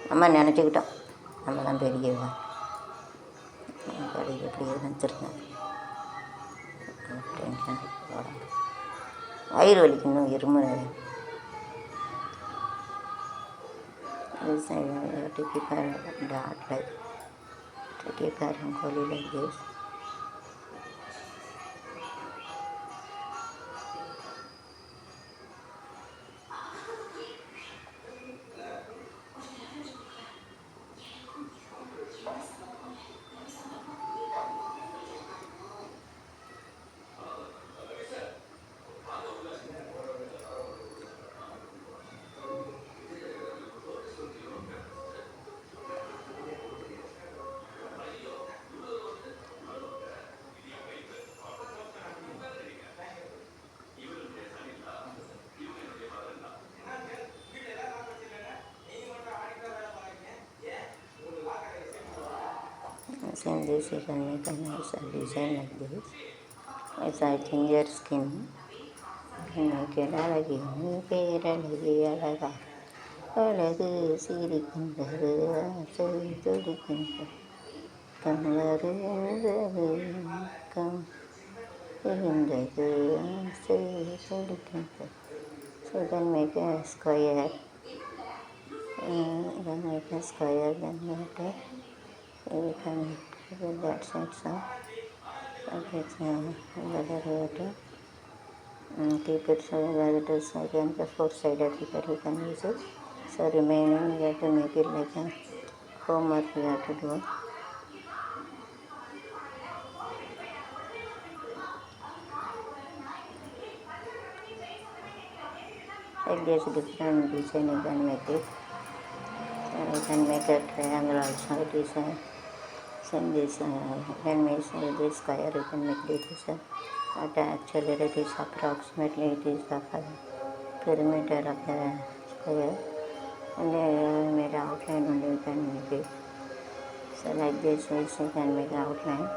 நம்ம நினச்சிக்கிட்டோம் நம்ம தான் பெரியவா. கடையில் எப்படி நினச்சிருந்தேன். டென்ஷன் உடம்பு வயிறு வலிக்கணும், இருமல். Take a dart like take a parancoli like this. Same this, you can make a nice design like this. As I change your skin, make it அழகு பேரழகு அழகா அழகு சிரிக்கின்றது ஆசை துடிக்கின்றது கண்வரு கம் இருந்தது ஆசை துடிக்கின்றது. So then make a square. Then make a square. Then make a you can give that side some. Okay, whether you to keep it so that it is again the four sided figure you can use it. So remaining you have to make it like a homework you have to do. Like this different design you can make it. You can make a triangle also. It is same this when we say this square you can make it is but actually it is approximately it is the perimeter of the square and then made outline only you can make it. So like this you can make outline.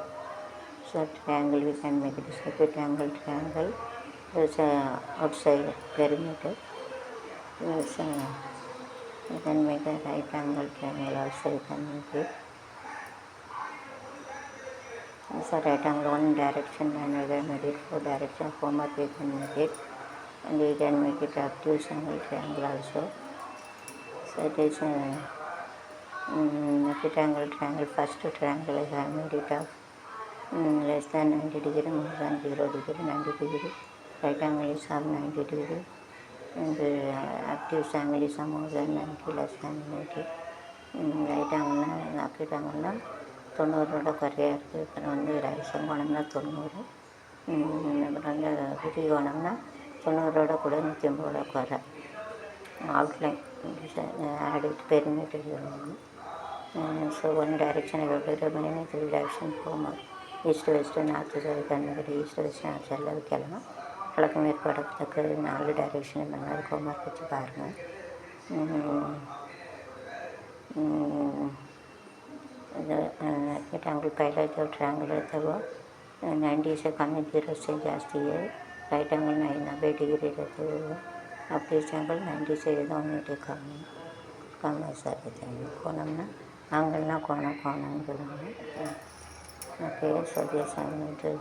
So triangle we can make it is a triangle. There's outside perimeter. There's you can make a right angle triangle also you can make it. It's a right angle one direction and again made it four direction homework you can make it. And you can make it obtuse angle triangle also. So it is triangle. First triangle I have made it of less than 90 degree, more than 0 degree, 90 degree. Right angle is of 90 degree. And obtuse angle is more than 90, less than 90. Right angle, opposite angle 90 குறையாக இருக்குது. அப்புறம் வந்து சங்கோணம்னா 90. அப்புறம் வந்து விரிகோணம்னா 90 கூட 180 குறை. Outline add it perimeter. So one direction I will do remaining three direction homework. East west north south can make it east west north எல்லாம் வைக்கலாம். கிழக்கு மேற்கு வடக்கு 4 டைரெக்ஷன் இந்த மாதிரி ஹோம்ஒர்க் வச்சு பாருங்கள். ट्रायंगल पहले जो ट्रायंगल रहता है वो 90 से कम 0 से जास्ती है. राइट एंगल 90 डिग्री रहते हैं वो. अब दिस एंगल 90 से यूनिट कम ऐसा रहता है. कोणम ना एंगल ना कोणम बोलेंगे. Okay so this angle